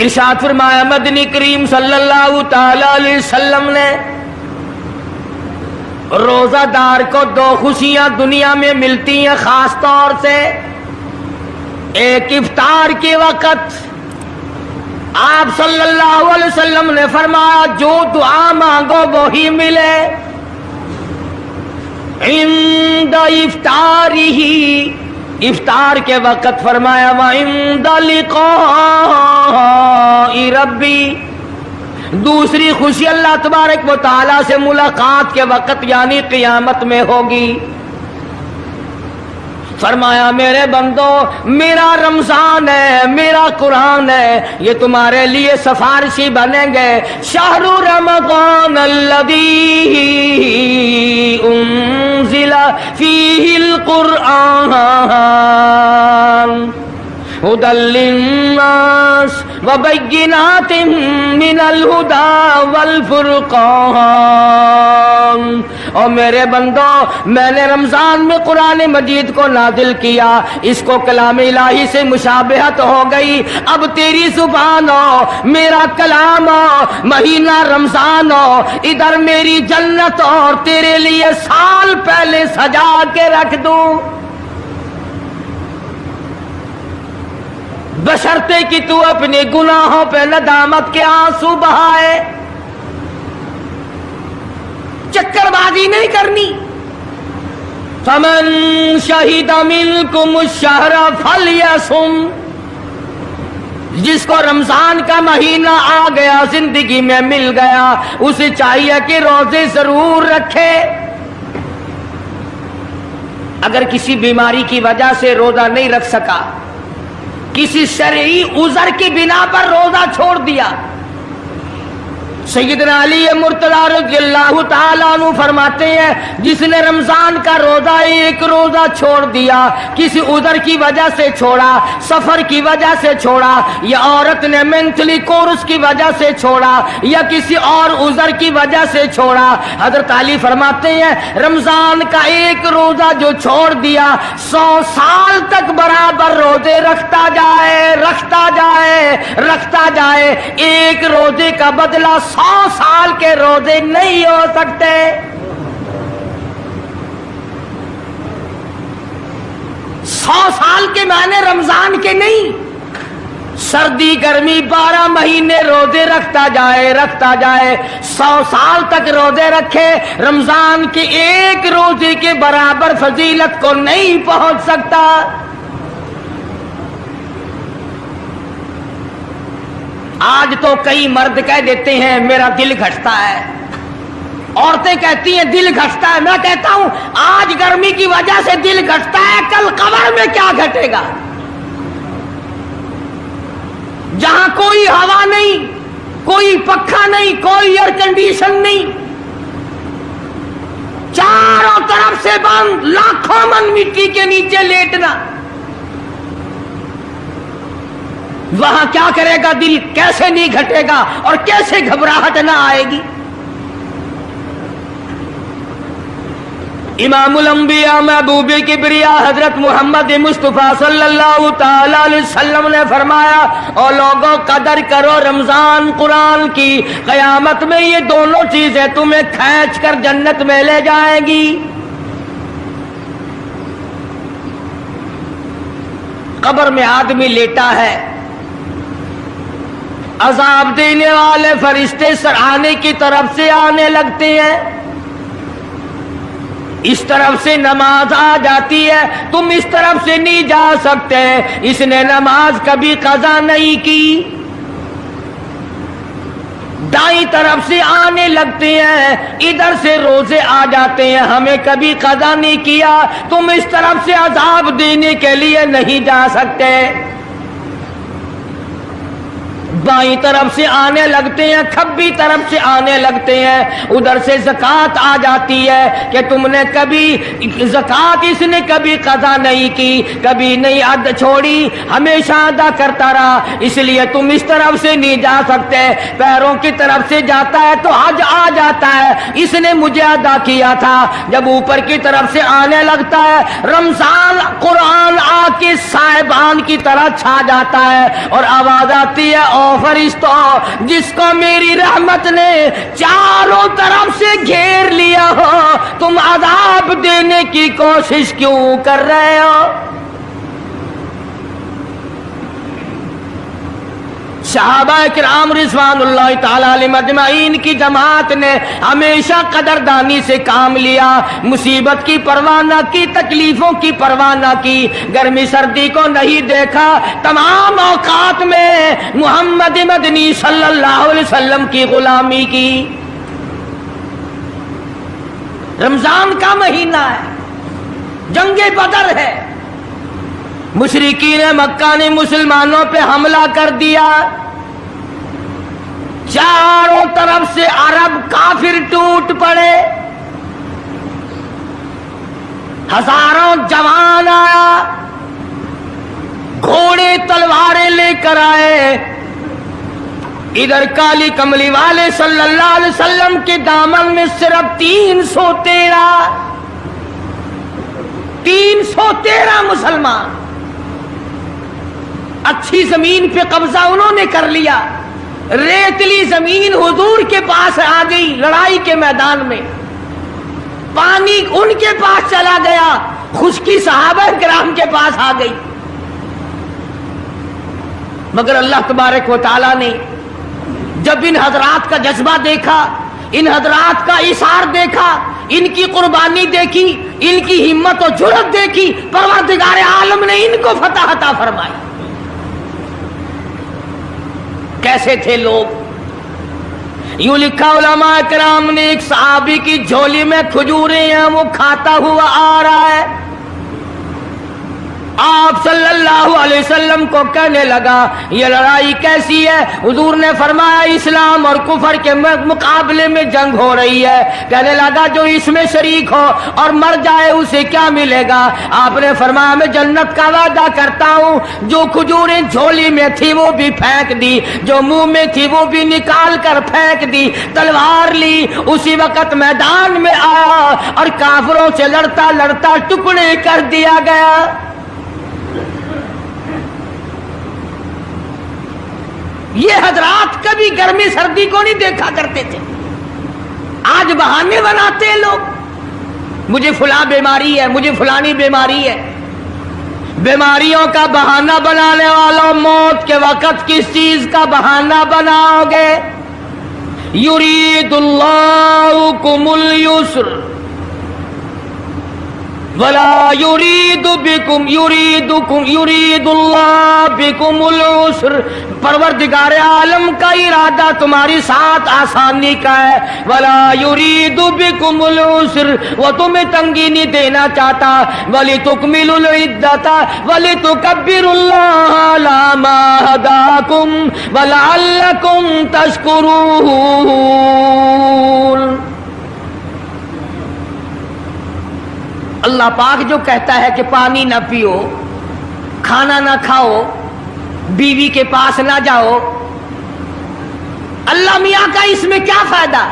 ارشاد فرمایا مدنی کریم صلی اللہ تعالی علیہ وسلم نے روزہ دار کو دو خوشیاں دنیا میں ملتی ہیں خاص طور سے. ایک افطار کے وقت آپ صلی اللہ علیہ وسلم نے فرمایا جو دعا مانگو وہی ملے. عند افطارہ، افطار کے وقت فرمایا وعند لقاء ربی. دوسری خوشی اللہ تبارک و تعالی سے ملاقات کے وقت یعنی قیامت میں ہوگی. فرمایا میرے بندو میرا رمضان ہے، میرا قرآن ہے، یہ تمہارے لیے سفارشی بنیں گے. شہر رمضان الذی انزل فیہ القرآن ہدی للناس وبینات من الہدی والفرقان. اور میرے بندو میں نے رمضان میں قرآن مجید کو نازل کیا، اس کو کلام الہی سے مشابہت ہو گئی. اب تیری زبان ہو، میرا کلام ہو، مہینہ رمضان ہو، ادھر میری جنت اور تیرے لیے سال پہلے سجا کے رکھ دوں، بشرطے کہ تو اپنے گناہوں پہ ندامت کے آنسو بہائے. چکر بازی نہیں کرنی. فمن شہد منکم الشہر فلیصم. جس کو رمضان کا مہینہ آ گیا، زندگی میں مل گیا، اسے چاہیے کہ روزے ضرور رکھے. اگر کسی بیماری کی وجہ سے روزہ نہیں رکھ سکا، کسی شرعی عذر کی بنا پر روزہ چھوڑ دیا، سیدنا علی مرتضی رضی اللہ تعالیٰ عنہ فرماتے ہیں جس نے رمضان کا روزہ ایک روزہ چھوڑ دیا، کسی عذر کی وجہ سے چھوڑا، سفر کی وجہ سے چھوڑا، یا عورت نے مینٹلی کورس کی وجہ سے چھوڑا، یا کسی اور عذر کی وجہ سے چھوڑا، حضرت علی فرماتے ہیں رمضان کا ایک روزہ جو چھوڑ دیا 100 سال تک برابر روزے رکھتا جائے، رکھتا جائے، رکھتا جائے. ایک روزے کا بدلہ 100 سال کے روزے نہیں ہو سکتے. سو سال کے معنی رمضان کے نہیں. سردی گرمی 12 مہینے روزے رکھتا جائے، رکھتا جائے، 100 سال تک روزے رکھے، رمضان کے ایک روزے کے برابر فضیلت کو نہیں پہنچ سکتا. آج تو کئی مرد کہہ دیتے ہیں میرا دل گھٹتا ہے، عورتیں کہتی ہیں دل گھٹتا ہے. میں کہتا ہوں آج گرمی کی وجہ سے دل گھٹتا ہے، کل قبر میں کیا گھٹے گا؟ جہاں کوئی ہوا نہیں، کوئی پنکھا نہیں، کوئی ایئر کنڈیشن نہیں، چاروں طرف سے بند، لاکھوں من مٹی کے نیچے لیٹنا، وہاں کیا کرے گا دل؟ کیسے نہیں گھٹے گا اور کیسے گھبراہٹ نہ آئے گی؟ امام الانبیاء محبوب کبریا حضرت محمد مصطفیٰ صلی اللہ تعالی علیہ وسلم نے فرمایا اور لوگوں قدر کرو رمضان قرآن کی، قیامت میں یہ دونوں چیزیں تمہیں کھینچ کر جنت میں لے جائیں گی. قبر میں آدمی لیٹا ہے، عذاب دینے والے فرشتے سرانے کی طرف سے آنے لگتے ہیں، اس طرف سے نماز آ جاتی ہے، تم اس طرف سے نہیں جا سکتے، اس نے نماز کبھی قضا نہیں کی. دائیں طرف سے آنے لگتے ہیں، ادھر سے روزے آ جاتے ہیں، ہمیں کبھی قضا نہیں کیا، تم اس طرف سے عذاب دینے کے لیے نہیں جا سکتے. بائیں طرف سے آنے لگتے ہیں، کھبی طرف سے آنے لگتے ہیں، ادھر سے زکوٰۃ آ جاتی ہے کہ تم نے کبھی زکوٰۃ اس نے کبھی قضا نہیں کی، کبھی نہیں ادا چھوڑی، ہمیشہ ادا کرتا رہا، اس لیے تم اس طرف سے نہیں جا سکتے. پیروں کی طرف سے جاتا ہے تو حج آ جاتا ہے، اس نے مجھے ادا کیا تھا. جب اوپر کی طرف سے آنے لگتا ہے، رمضان قرآن آ کے صاحبان کی طرح چھا جاتا ہے اور آواز آتی ہے फरिश्तों, जिसको मेरी रहमत ने चारों तरफ से घेर लिया हो, तुम अजाब देने की कोशिश क्यों कर रहे हो? सहाबा किराम रिज़वानुल्लाह ताला अलैहिम अजमाइन की जमात ने हमेशा कदरदानी से काम लिया, मुसीबत की परवाह न की, तकलीफों की परवाह न की, गर्मी सर्दी को नहीं देखा, तमाम औकात में मोहम्मद मदनी सल्लल्लाहु अलैहि वसल्लम की गुलामी की। रमजान का महीना है, जंगे बदर है, मुशरिकीन मक्का ने मुसलमानों पे हमला कर दिया, चारों तरफ से अरब काफिर टूट पड़े, हजारों जवान आया, घोड़े तलवारें लेकर आए। इधर काली कमली वाले सल्लल्लाहु अलैहि वसल्लम के दामन में सिर्फ 313 मुसलमान, अच्छी जमीन पे कब्जा उन्होंने कर लिया, रेतली जमीन हुजूर के पास आ गई, लड़ाई के मैदान में पानी उनके पास चला गया, खुश्की सहाबा किराम के पास आ गई। मगर अल्लाह तबारक व तआला ने जब इन हजरात का जज्बा देखा, इन हजरात का इशार देखा, इनकी कुर्बानी देखी, इनकी हिम्मत और जुर्रत देखी, परवरदिगार आलम ने इनको फतह अता फरमाई। कैसे थे लोग? यूं लिखा उलमा किराम ने, एक सहाबी की झोली में खजूरें हैं, वो खाता हुआ आ रहा है, आप सल्लल्लाहु अलैहि वसल्लम को कहने लगा ये लड़ाई कैसी है? हुजूर ने फरमाया इस्लाम और कुफर के मुकाबले में जंग हो रही है। कहने लगा जो इसमें शरीक हो और मर जाए उसे क्या मिलेगा? आपने फरमाया मैं जन्नत का वादा करता हूँ। जो खजूरें झोली में थी वो भी फेंक दी, जो मुंह में थी वो भी निकाल कर फेंक दी, तलवार ली, उसी वक्त मैदान में आया और काफिरों से लड़ता लड़ता टुकड़े कर दिया गया। ये हजरात कभी गर्मी सर्दी को नहीं देखा करते थे, आज बहाने बनाते हैं लोग, मुझे फुला बीमारी है, मुझे फुलानी बीमारी है। बीमारियों का बहाना बनाने वालों, मौत के वक्त किस चीज का बहाना बनाओगे? युरीदुल्लाहु कुमुल युस्र वला युरीदुल्लाह बिकुमुल उस्र। परवरदिगार आलम का इरादा तुम्हारी साथ आसानी का है। वला युरीदु बिकुमुल उस्र, वो तुम्हें तंगी नहीं देना चाहता। वली तुकमिलुल इद्दता वली तुकब्बिरुल्लाह अला मा हदाकुम वलअल्लकुम तशकुरून। अल्लाह पाक जो कहता है कि पानी ना पियो, खाना ना खाओ, बीवी के पास ना जाओ, अल्लाह मियां का इसमें क्या फायदा?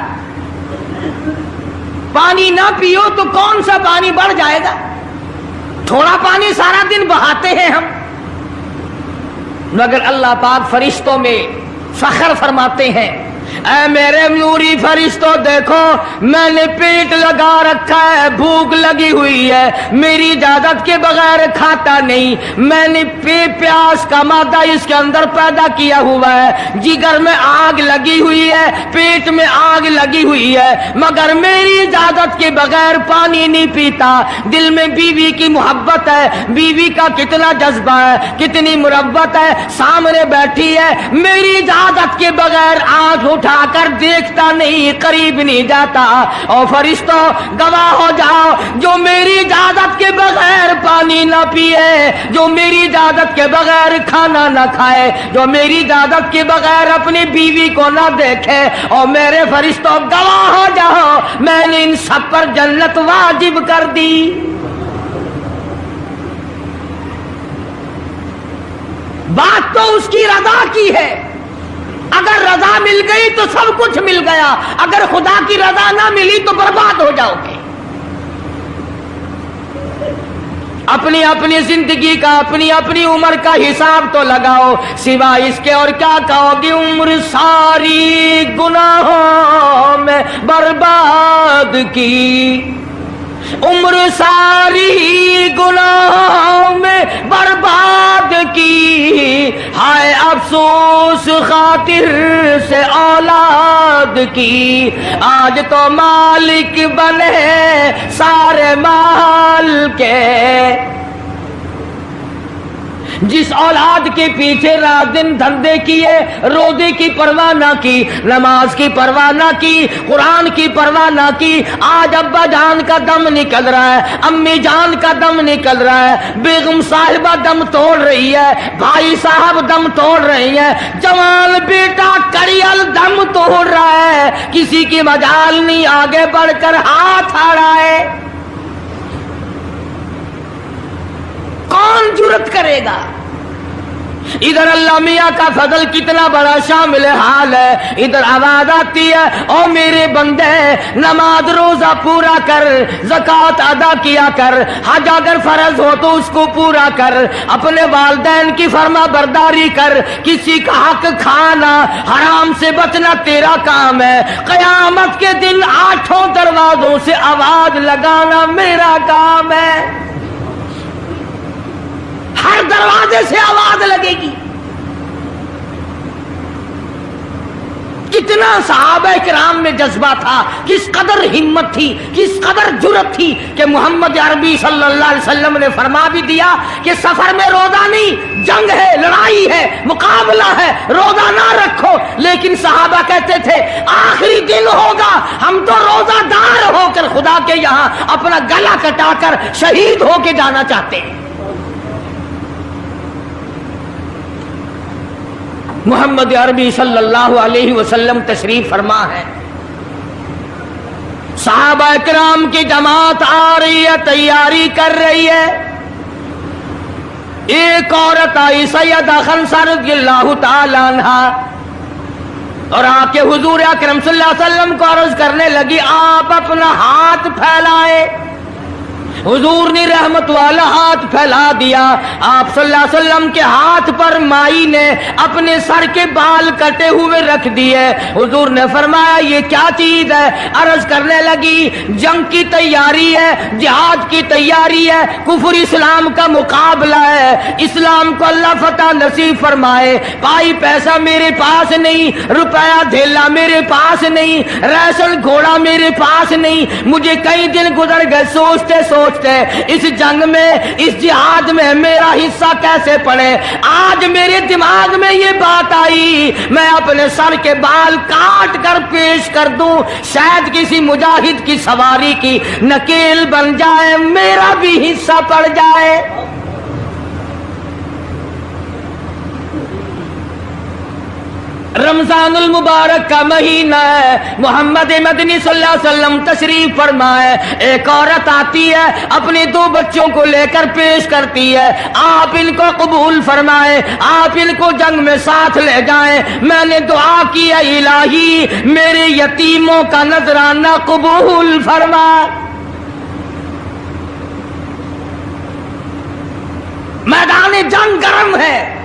पानी ना पियो तो कौन सा पानी बढ़ जाएगा? थोड़ा पानी सारा दिन बहाते हैं हम। मगर अल्लाह पाक फरिश्तों में फख्र फरमाते हैं, ऐ मेरे नूरी फरिश्तों देखो, मैंने पेट लगा रखा है, भूख लगी हुई है, मेरी इजाजत के बगैर खाता नहीं। मैंने प्यास का मादा इसके अंदर पैदा किया हुआ है, जिगर में आग लगी हुई है, पेट में आग लगी हुई है, मगर मेरी इजाजत के बगैर पानी नहीं पीता। दिल में बीवी की मोहब्बत है, बीवी का कितना जज्बा है, कितनी मुरब्बत है, सामने बैठी है, मेरी इजाजत के बगैर आंख उठाकर देखता नहीं, करीब नहीं जाता। और फरिश्तों गवाह हो जाओ, जो मेरी इजाजत के बगैर पानी ना पिए, जो मेरी इजाजत के बगैर खाना ना खाए, जो मेरी इजाजत के बगैर अपनी बीवी को ना देखे, और मेरे फरिश्तों गवाह हो जाओ, मैंने इन सब पर जन्नत वाजिब कर दी। बात तो उसकी रजा की है। अगर रजा मिल गई तो सब कुछ मिल गया, अगर खुदा की रजा ना मिली तो बर्बाद हो जाओगे। अपनी अपनी जिंदगी का अपनी अपनी उम्र का हिसाब तो लगाओ, सिवा इसके और क्या कहोगे। उम्र सारी गुनाहों में बर्बाद की, उम्र सारी गुनाहों में बर्बाद की, हाय अफसोस खातिर से औलाद की। आज तो मालिक बने सारे माल के, जिस औलाद के पीछे रात दिन धंधे किए, रोजे की परवाह ना की, नमाज की परवाह ना की, कुरान की परवाह ना की, आज अब्बा जान का दम निकल रहा है, अम्मी जान का दम निकल रहा है, बेगम साहिबा दम तोड़ रही है, भाई साहब दम तोड़ रही है, जवान बेटा कड़ियल दम तोड़ रहा है, किसी की मजाल नहीं आगे बढ़कर हाथ आ रहा है। कौन जुर्रत करेगा? इधर अल्लाह मियाँ का फजल कितना बड़ा शामिल हाल है, इधर आवाज आती है, ओ मेरे बंदे नमाज रोजा पूरा कर, ज़कात अदा किया कर, हज अगर फर्ज हो तो उसको पूरा कर, अपने वालिदैन की फर्मा बरदारी कर, किसी का हक खाना हराम से बचना तेरा काम है। क़यामत के दिन 8 दरवाजों से आवाज लगाना मेरा काम है। हर दरवाजे से आवाज लगेगी। कितना सहाबा किराम में जज्बा था, किस कदर हिम्मत थी, किस कदर जुर्रत थी कि मोहम्मद अरबी सल्लल्लाहु अलैहि वसल्लम ने फरमा भी दिया कि सफर में रोजा नहीं, जंग है, लड़ाई है, मुकाबला है, रोजा ना रखो। लेकिन सहाबा कहते थे आखिरी दिन होगा, हम तो रोजादार होकर खुदा के यहाँ अपना गला कटाकर शहीद होके जाना चाहते हैं। मोहम्मद अरबी सल्लल्लाहु अलैहि वसल्लम तशरीफ फरमा है, सहाबा किराम की जमात आ रही है, तैयारी कर रही है। एक औरत आई सैयदा खंसा रज़ियल्लाहु ताला अन्हा और आके हुजूर अकरम सल्लल्लाहु अलैहि वसल्लम को अर्ज करने लगी, आप अपना हाथ फैलाए। हुजूर ने रहमत वाला हाथ फैला दिया। आप सल्लल्लाहु अलैहि वसल्लम के हाथ पर माई ने अपने सर के बाल कटे हुए रख दिए। हुजूर ने फरमाया ये क्या चीज है? अर्ज करने लगी जंग की तैयारी है, जिहाद की तैयारी है, कुफर इस्लाम का मुकाबला है, इस्लाम को अल्लाह फतह नसीब फरमाए। पाई पैसा मेरे पास नहीं, रुपया धेला मेरे पास नहीं, राशन घोड़ा मेरे पास नहीं, मुझे कई दिन गुजर गए सोचते सोचते इस जंग में, इस जिहाद में मेरा हिस्सा कैसे पड़े। आज मेरे दिमाग में ये बात आई, मैं अपने सर के बाल काट कर पेश कर दूं, शायद किसी मुजाहिद की सवारी की नकेल बन जाए, मेरा भी हिस्सा पड़ जाए। रमजानुल मुबारक का महीना है, मोहम्मद मदनी सल्लल्लाहु अलैहि वसल्लम तशरीफ फरमाए। एक औरत आती है, अपने 2 बच्चों को लेकर पेश करती है, आप इनको कबूल फरमाए, आप इनको जंग में साथ ले जाएं। मैंने दुआ की है इलाही मेरे यतीमों का नजराना कबूल फरमा। मैदान जंग गर्म है।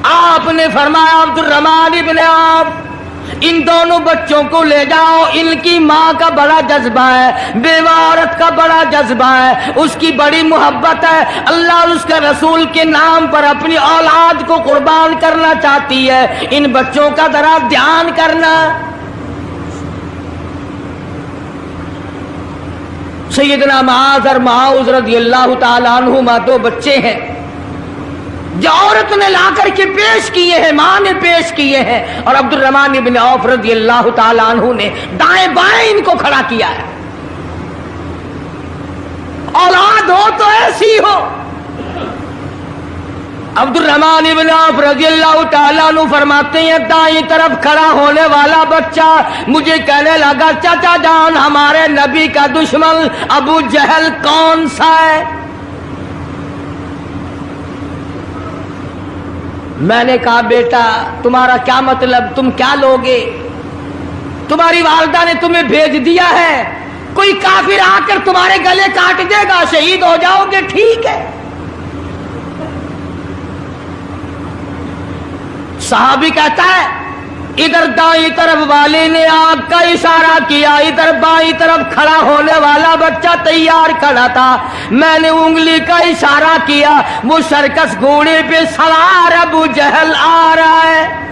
आपने फरमाया अब्दुल रहमान इब्ने आप इन दोनों बच्चों को ले जाओ, इनकी माँ का बड़ा जज्बा है, बेवा औरत का बड़ा जज्बा है, उसकी बड़ी मोहब्बत है, अल्लाह और उसके रसूल के नाम पर अपनी औलाद को कुर्बान करना चाहती है, इन बच्चों का जरा ध्यान करना। सैयदना मुआज़ और मुआज़ रज़ियल्लाहु ताला अन्हुमा 2 बच्चे हैं जो औरत ने ला करके पेश किए हैं, मां ने पेश किए हैं, और अब्दुल रहमान इब्न औफ रज़ियल्लाहु ताला अन्हु ने दाएं बाएं इनको खड़ा किया है। औलाद हो तो ऐसी हो। अब्दुल रहमान इब्न औफ रज़ियल्लाहु ताला अन्हु फरमाते हैं दाएं तरफ खड़ा होने वाला बच्चा मुझे कहने लगा चाचा जान हमारे नबी का दुश्मन अबू जहल कौन सा है? मैंने कहा बेटा तुम्हारा क्या मतलब, तुम क्या लोगे? तुम्हारी वालिदा ने तुम्हें भेज दिया है, कोई काफिर आकर तुम्हारे गले काट देगा, शहीद हो जाओगे, ठीक है। सहाबी कहता है इधर दाईं तरफ वाले ने आग का इशारा किया, इधर बाईं तरफ खड़ा होने वाला बच्चा तैयार खड़ा था, मैंने उंगली का इशारा किया, वो सर्कस घोड़े पे सवार अबू जहल आ रहा है।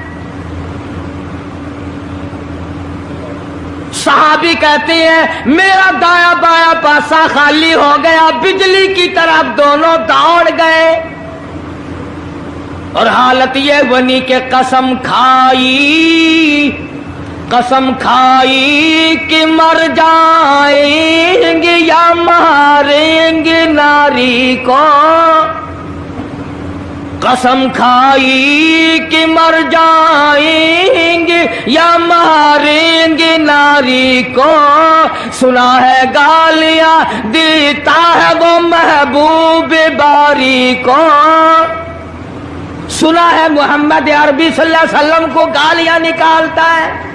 सहाबी कहते हैं मेरा दाया बाया पासा खाली हो गया, बिजली की तरफ दोनों दौड़ गए और हालत ये बनी कि कसम खाई कि मर जाएंगे या मारेंगे नारी को, कसम खाई कि मर जाएंगे या मारेंगे नारी को, सुना है गालियां देता है वो महबूब बारी को, सुना है मोहम्मद अरबी सल्लल्लाहु अलैहि वसल्लम को गालियां निकालता है।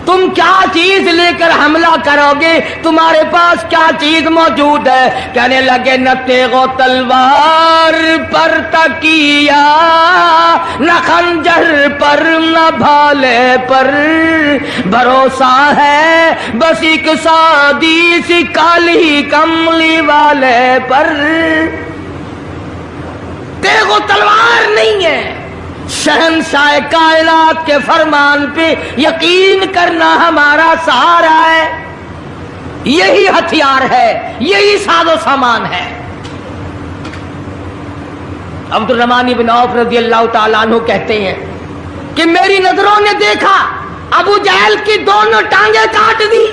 तुम क्या चीज लेकर हमला करोगे, तुम्हारे पास क्या चीज मौजूद है? कहने लगे न तेगो तलवार पर तकिया, न खंजर पर न भाले पर, भरोसा है बस एक सादी सी काली कमली वाले पर। तेगो तलवार नहीं है, शहंशाह कायनात के फरमान पे यकीन करना हमारा सहारा है, यही हथियार है, यही साजो सामान है। अब्दुर्रहमान इब्न औफ रज़ियल्लाहु ताला अन्हु कहते हैं कि मेरी नजरों ने देखा अबू जहल की दोनों टांगे काट दी,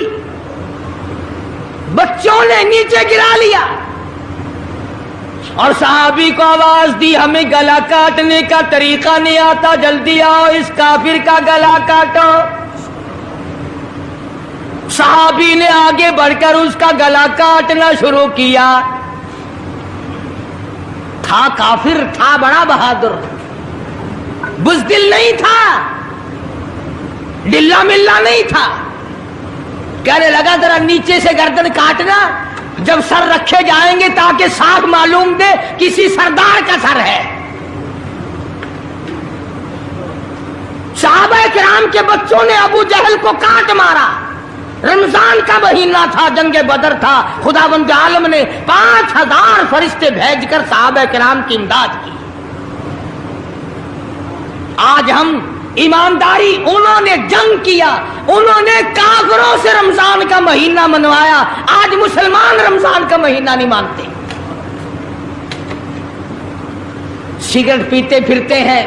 बच्चों ने नीचे गिरा लिया और सहाबी को आवाज दी हमें गला काटने का तरीका नहीं आता, जल्दी आओ इस काफिर का गला काटो। सहाबी ने आगे बढ़कर उसका गला काटना शुरू किया। था काफिर, था बड़ा बहादुर, बुज़दिल नहीं था, डिल्ला मिल्ला नहीं था। कहने लगा जरा नीचे से गर्दन काटना, जब सर रखे जाएंगे ताकि साफ मालूम दे किसी सरदार का सर है। सहाबा किराम के बच्चों ने अबू जहल को काट मारा। रमजान का महीना था, जंगे बदर था, खुदावंद आलम ने 5000 फरिश्ते भेजकर सहाबा किराम की इमदाद की। आज हम ईमानदारी, उन्होंने जंग किया, उन्होंने काफिरों से रमजान का महीना मनवाया, आज मुसलमान रमजान का महीना नहीं मानते। सिगरेट पीते फिरते हैं,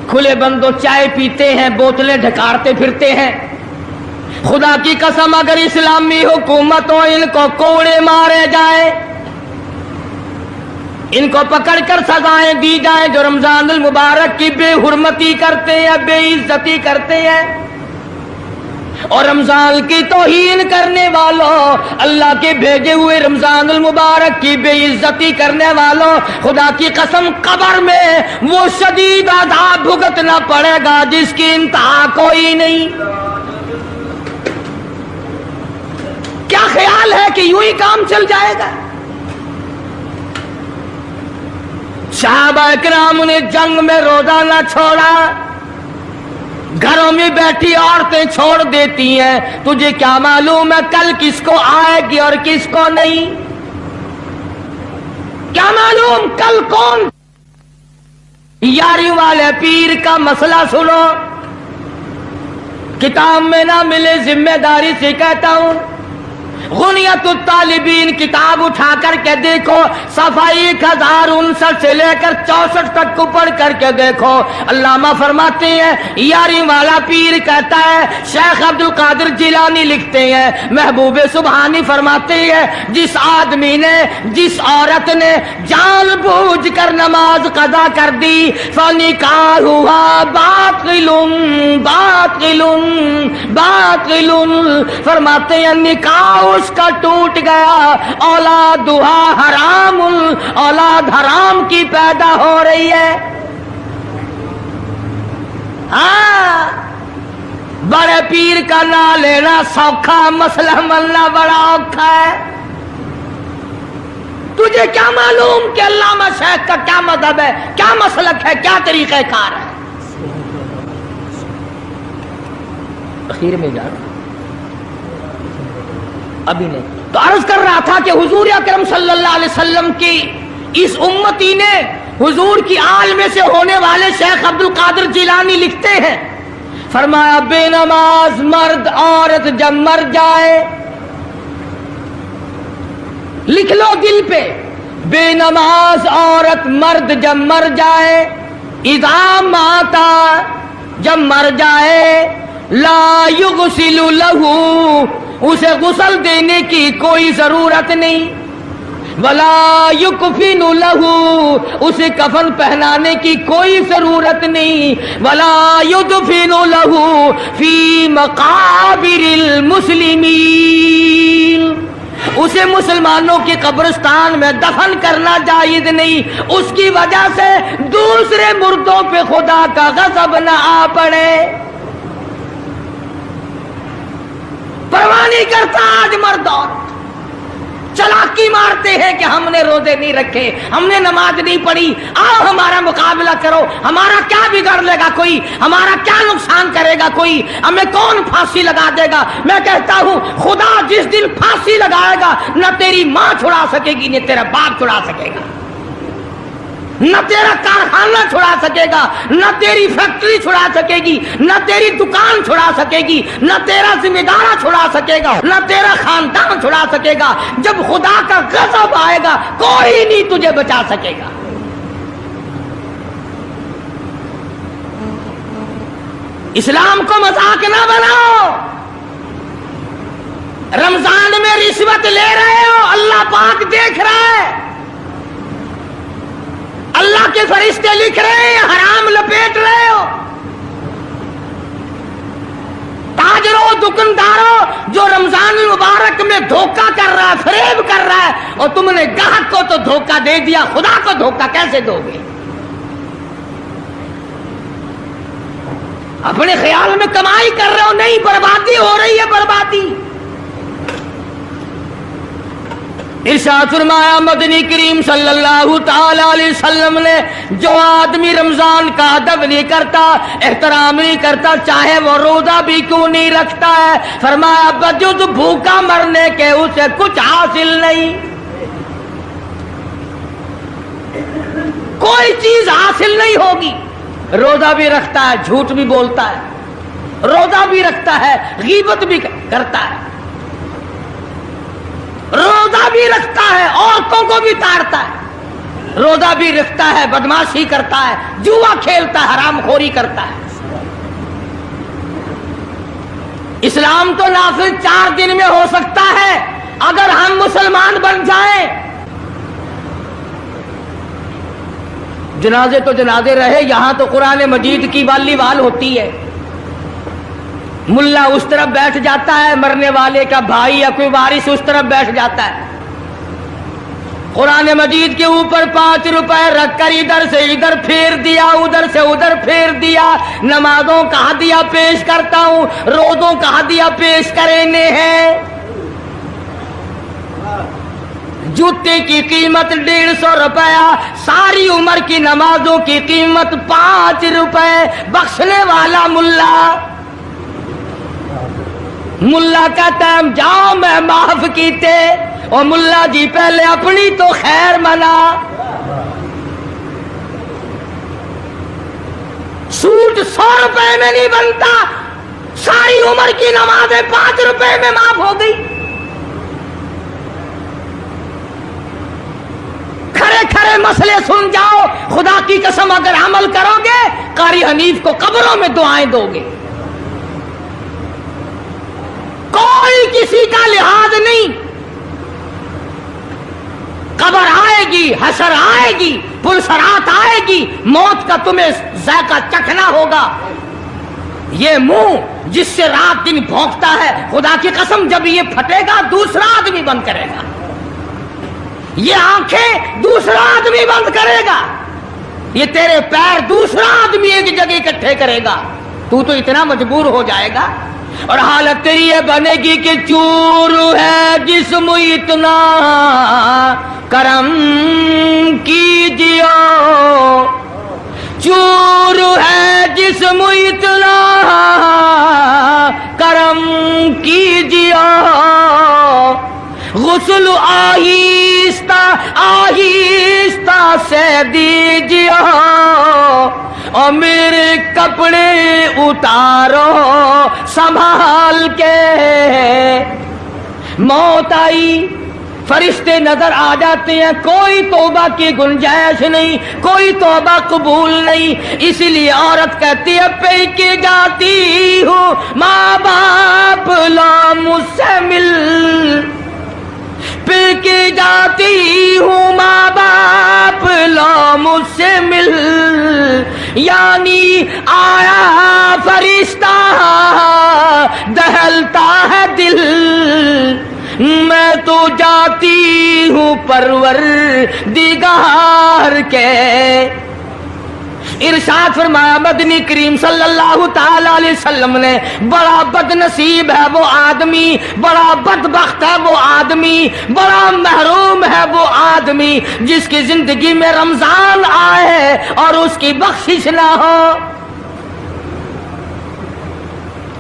खुले बंदों चाय पीते हैं, बोतलें ढकारते फिरते हैं। खुदा की कसम अगर इस्लामी हुकूमत हो इनको कोड़े मारे जाए, इनको पकड़कर सजाएं दी जाए जो रमजान अल मुबारक की बेहुरमती करते हैं, बेइज्जती करते हैं और रमजान की तौहीन करने वालों, अल्लाह के भेजे हुए रमजान अल मुबारक की बेइज्जती करने वालों, खुदा की कसम कब्र में वो शदीद अज़ाब भुगतना पड़ेगा जिसकी इंतहा कोई नहीं। क्या ख्याल है कि यूं ही काम चल जाएगा? सहाबा किराम ने जंग में रोजा ना छोड़ा, घरों में बैठी औरतें छोड़ देती हैं। तुझे क्या मालूम है कल किसको आएगी और किसको नहीं? क्या मालूम कल कौन? यारी वाले पीर का मसला सुनो, किताब में ना मिले जिम्मेदारी से कहता हूं, गुनियतुत तालिबीन किताब उठा करके देखो, सफा 1059 से लेकर 64 तक को पढ़ करके देखो। अल्लामा फरमाते हैं, यारी वाला पीर कहता है, शेख अब्दुल कादिर जिलानी लिखते हैं, महबूब सुबहानी फरमाते हैं, जिस आदमी ने, जिस औरत ने जानबूझ कर नमाज कदा कर दी, फनिकाह हुआ बातिलुन बातिलुन बातिलुन, फरमाते हैं निकाह उसका टूट गया, औलाद दुआ हरामुल, औलाद हराम की पैदा हो रही है। हाँ, बड़े پیر کا نام لینا سوکھا، مسئلہ ملنا بڑا اوکھا ہے۔ تجھے کیا معلوم کہ علامہ شیخ کا کیا مذہب ہے، کیا مسلک ہے، کیا طریقہ کار ہے؟ اخیر میں جا ابھی نہیں تو عرض کر رہا تھا کہ حضور اکرم صلی اللہ علیہ وسلم کی اس امتی نے حضور کی آل میں سے ہونے والے شیخ عبد القادر جیلانی لکھتے ہیں، فرمایا بے نماز مرد عورت جب مر جائے، لکھ لو دل پہ، بے نماز عورت مرد جب مر جائے، اذا ماتا جب مر جائے، لا یغسل لہو اسے غسل دینے کی کوئی ضرورت نہیں، ولا یکفن لہو اسے کفن پہنانے کی کوئی ضرورت نہیں، ولا یدفن لہو فی مقابر المسلمین اسے مسلمانوں کے قبرستان میں دفن کرنا جائز نہیں، اس کی وجہ سے دوسرے مردوں پہ خدا کا غضب نہ آ پڑے۔ پرواہ نہیں کرتا آج مرد عورت، چلاکی مارتے ہیں کہ ہم نے روزے نہیں رکھے، ہم نے نماز نہیں پڑھی، آؤ ہمارا مقابلہ کرو، ہمارا کیا بگڑ لے گا کوئی، ہمارا کیا نقصان کرے گا کوئی، ہمیں کون پھانسی لگا دے گا؟ میں کہتا ہوں خدا جس دن پھانسی لگائے گا نہ تیری ماں چھڑا سکے گی نہ تیرا باپ چھڑا سکے گا، نہ تیرا کارخانہ چھڑا سکے گا، نہ تیری فیکٹری چھڑا سکے گی، نہ تیری دکان چھڑا سکے گی، نہ تیرا ذمہ دارہ چھڑا سکے گا، نہ تیرا خاندان چھڑا سکے گا۔ جب خدا کا غضب آئے گا کوئی نہیں تجھے بچا سکے گا۔ اسلام کو مذاق نہ بناؤ۔ رمضان میں رشوت لے رہے ہو، اللہ پاک دیکھ رہا ہے، اللہ کے فرشتے لکھ رہے ہیں، حرام لپیٹ رہے ہو۔ تاجروں دکانداروں جو رمضان المبارک میں دھوکہ کر رہا ہے، فریب کر رہا ہے، اور تم نے گاہک کو تو دھوکہ دے دیا، خدا کو دھوکہ کیسے دو گے؟ اپنے خیال میں کمائی کر رہے ہو، نہیں، بربادی ہو رہی ہے، بربادی۔ ارشاد فرمایا مدنی کریم صلی اللہ تعالی علیہ وسلم نے، جو آدمی رمضان کا ادب نہیں کرتا، احترام نہیں کرتا، چاہے وہ روزہ بھی کیوں نہیں رکھتا ہے، فرمایا بجز بھوکا مرنے کے اسے کچھ حاصل نہیں، کوئی چیز حاصل نہیں ہوگی۔ روزہ بھی رکھتا ہے، جھوٹ بھی بولتا ہے، روزہ بھی رکھتا ہے، غیبت بھی کرتا ہے، روزہ بھی رکھتا ہے، عورتوں کو بھی تاڑتا ہے، روزہ بھی رکھتا ہے، بدماشی کرتا ہے، جوا کھیلتا ہے، حرام خوری کرتا ہے۔ اسلام تو نافذ 4 دن میں ہو سکتا ہے اگر ہم مسلمان بن جائیں۔ جنازے تو جنازے رہے، یہاں تو قرآن مجید کی والی وال ہوتی ہے، ملا اس طرف بیٹھ جاتا ہے، مرنے والے کا بھائی یا کوئی وارث اس طرف بیٹھ جاتا ہے، قرآن مجید کے اوپر 5 روپے رکھ کر ادھر سے ادھر پھیر دیا، ادھر سے ادھر پھیر دیا۔ نمازوں کا ہدیہ پیش کرتا ہوں، روزوں کا ہدیہ پیش کرنے ہیں۔ جوتے کی قیمت 150 روپیہ، ساری عمر کی نمازوں کی قیمت 5 روپے، بخشنے والا ملا۔ ملا کہتا ہے جاؤ میں معاف کیتے، اور ملا جی پہلے اپنی تو خیر منا۔ سوٹ 100 روپے میں نہیں بنتا، ساری عمر کی نمازیں 5 روپے میں معاف ہو گئی۔ کھڑے کھڑے مسئلے سن جاؤ، خدا کی قسم اگر عمل کرو گے قاری حنیف کو قبروں میں دعائیں دو گے، کوئی کسی کا لحاظ نہیں۔ قبر آئے گی، حشر آئے گی، پلسرات آئے گی، موت کا تمہیں ذائقہ چکھنا ہوگا۔ یہ منہ جس سے رات دن بھونکتا ہے، خدا کی قسم جب یہ پھٹے گا دوسرا آدمی بند کرے گا، یہ آنکھیں دوسرا آدمی بند کرے گا، یہ تیرے پیر دوسرا آدمی ایک جگہ اکٹھے کرے گا، تو اتنا مجبور ہو جائے گا۔ اور حالت تیری یہ بنے گی کہ چور ہے جسم اتنا کرم کیجیے، چور ہے جسم اتنا کرم کیجیے، غسل آہستہ آہستہ سے دیجیے، اور میرے کپڑے اتارو سنبھال کے۔ موت آئی، فرشتے نظر آ جاتے ہیں، کوئی توبہ کی گنجائش نہیں، کوئی توبہ قبول نہیں، اسی لیے عورت کہتی ہے پہ کے جاتی ہوں ماں باپ لا مجھ سے مل، پہ کے جاتی ہوں ماں باپ لا مجھ سے مل، یعنی آیا فرشتہ دہلتا ہے دل، میں تو جاتی ہوں پروردگار کے۔ ارشاد فرمایا مدنی کریم صلی اللہ تعالی علیہ وسلم نے، بڑا بد نصیب ہے وہ آدمی، بڑا بدبخت ہے وہ آدمی، بڑا محروم ہے وہ آدمی جس کی زندگی میں رمضان آئے اور اس کی بخشش نہ ہو۔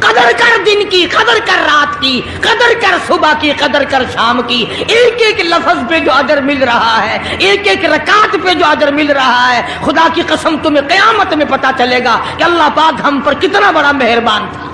قدر کر دن کی، قدر کر رات کی، قدر کر صبح کی، قدر کر شام کی، ایک ایک لفظ پہ جو اجر مل رہا ہے، ایک ایک رکعت پہ جو اجر مل رہا ہے، خدا کی قسم تمہیں قیامت میں پتا چلے گا کہ اللہ پاک ہم پر کتنا بڑا مہربان تھا۔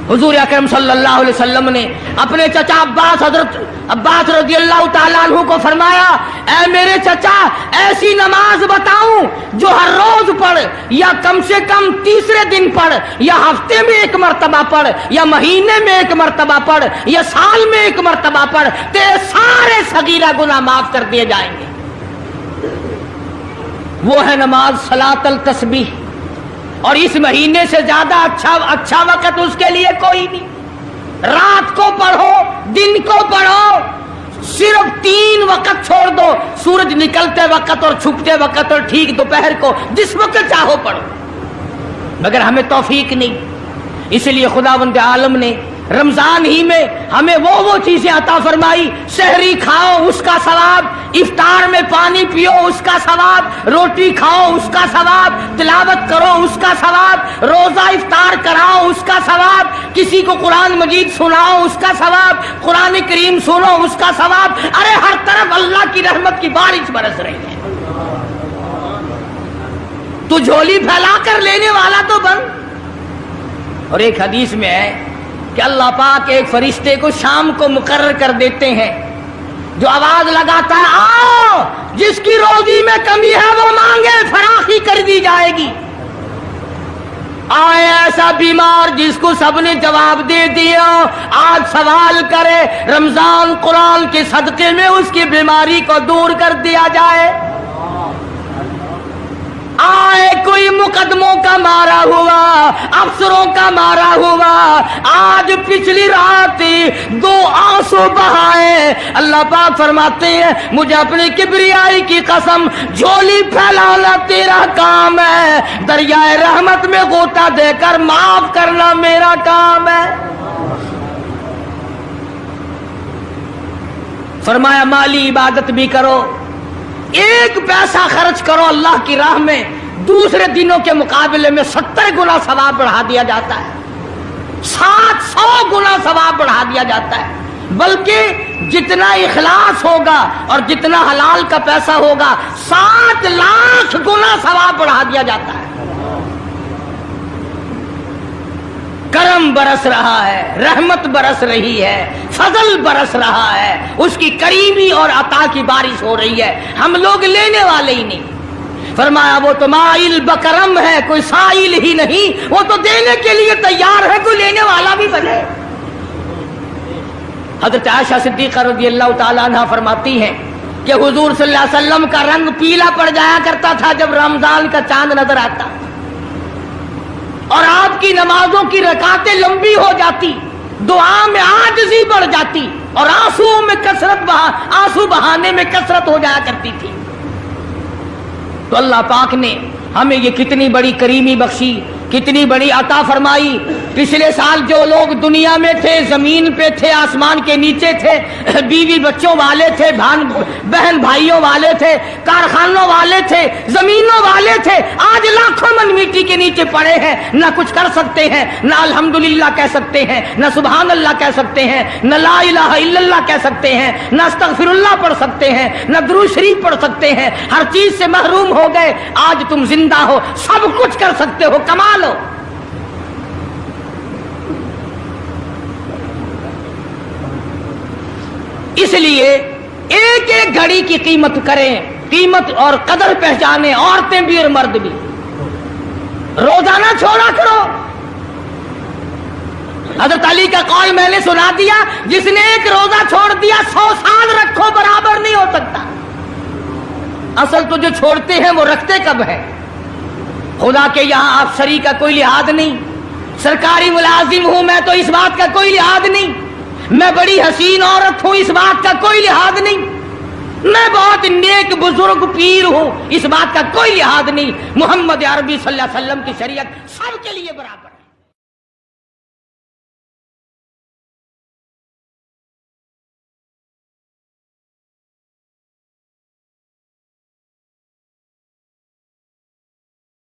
حضور اکرم صلی اللہ علیہ وسلم نے اپنے چچا عباس، حضرت عباس رضی اللہ تعالیٰ عنہ کو فرمایا، اے میرے چچا ایسی نماز بتاؤں جو ہر روز پڑھ، یا کم سے کم تیسرے دن پڑھ، یا ہفتے میں ایک مرتبہ پڑھ، یا مہینے میں ایک مرتبہ پڑھ، یا سال میں ایک مرتبہ پڑھ، تیرے سارے صغیرہ گناہ معاف کر دیے جائیں گے۔ وہ ہے نماز صلاۃ التسبیح، اور اس مہینے سے زیادہ اچھا وقت اس کے لیے کوئی نہیں۔ رات کو پڑھو، دن کو پڑھو، صرف 3 وقت چھوڑ دو، سورج نکلتے وقت اور چھپتے وقت اور ٹھیک دوپہر کو، جس وقت چاہو پڑھو، مگر ہمیں توفیق نہیں۔ اس لیے خداوند عالم نے رمضان ہی میں ہمیں وہ چیزیں عطا فرمائی، سحری کھاؤ اس کا ثواب، افطار میں پانی پیو اس کا ثواب، روٹی کھاؤ اس کا ثواب، تلاوت کرو اس کا ثواب، روزہ افطار کراؤ اس کا ثواب، کسی کو قرآن مجید سناؤ اس کا ثواب، قرآن کریم سنو اس کا ثواب۔ ارے ہر طرف اللہ کی رحمت کی بارش برس رہی ہے، تو جھولی پھیلا کر لینے والا تو بن۔ اور ایک حدیث میں ہے کہ اللہ پاک ایک فرشتے کو شام کو مقرر کر دیتے ہیں جو آواز لگاتا ہے، آؤ جس کی روزی میں کمی ہے وہ مانگے، فراخی کر دی جائے گی۔ آئے ایسا بیمار جس کو سب نے جواب دے دیا، آج سوال کرے، رمضان قرآن کے صدقے میں اس کی بیماری کو دور کر دیا جائے۔ آئے کوئی مقدموں کا مارا ہوا، افسروں کا مارا ہوا، آج پچھلی رات 2 آنسو بہائے، اللہ پاک فرماتے ہیں مجھے اپنی کبریائی کی قسم، جھولی پھیلانا تیرا کام ہے، دریائے رحمت میں غوطہ دے کر معاف کرنا میرا کام ہے۔ فرمایا مالی عبادت بھی کرو، 1 پیسہ خرچ کرو اللہ کی راہ میں، دوسرے دنوں کے مقابلے میں 70 گنا ثواب بڑھا دیا جاتا ہے، 700 گنا ثواب بڑھا دیا جاتا ہے، بلکہ جتنا اخلاص ہوگا اور جتنا حلال کا پیسہ ہوگا 7 لاکھ گنا ثواب بڑھا دیا جاتا ہے۔ کرم برس رہا ہے، رحمت برس رہی ہے، فضل برس رہا ہے، اس کی کریمی اور عطا کی بارش ہو رہی ہے، ہم لوگ لینے والے ہی نہیں۔ فرمایا وہ تو مائل بکرم ہے، کوئی سائل ہی نہیں، وہ تو دینے کے لیے تیار ہے، کوئی لینے والا بھی بنے۔ حضرت عائشہ صدیقہ رضی اللہ تعالیٰ عنہ فرماتی ہیں کہ حضور صلی اللہ علیہ وسلم کا رنگ پیلا پڑ جایا کرتا تھا جب رمضان کا چاند نظر آتا، اور آپ کی نمازوں کی رکعتیں لمبی ہو جاتی، دعا میں عاجزی بڑھ جاتی، اور آنسو بہانے میں کثرت ہو جایا کرتی تھی۔ تو اللہ پاک نے ہمیں یہ کتنی بڑی کریمی بخشی कितनी बड़ी अता फरमाई। पिछले साल जो लोग दुनिया में थे, जमीन पे थे, आसमान के नीचे थे, बीवी बच्चों वाले थे, बहन भाइयों वाले थे, कारखानों वाले थे, जमीनों वाले थे, आज लाखों मन मिट्टी के नीचे पड़े हैं। ना कुछ कर सकते हैं, ना अल्हम्दुलिल्लाह कह सकते हैं, ना सुभान अल्लाह कह सकते हैं, ना ला इलाहा इल्लल्लाह कह सकते हैं, ना अस्तगफिरुल्लाह पढ़ सकते हैं, ना दुरूद शरीफ पढ़ सकते हैं। हर चीज से महरूम हो गए। आज तुम जिंदा हो, सब कुछ कर सकते हो, कमाल हो। इसलिए एक एक घड़ी की कीमत करें, कीमत और कदर पहचाने, औरतें भी और मर्द भी। रोजाना छोड़ा करो। हज़रत अली का कौल मैंने सुना दिया, जिसने एक रोजा छोड़ दिया 100 साल रखो बराबर नहीं हो सकता। असल तो जो छोड़ते हैं वो रखते कब है। खुदा के यहां अफसरी का कोई लिहाज नहीं, सरकारी मुलाजिम हूं मैं तो इस बात का कोई लिहाज नहीं, मैं बड़ी हसीन औरत हूं इस बात का कोई लिहाज नहीं, मैं बहुत नेक बुजुर्ग पीर हूं इस बात का कोई लिहाज नहीं। मोहम्मद अरबी सल्लल्लाहु अलैहि वसल्लम की शरीयत सबके लिए बराबर।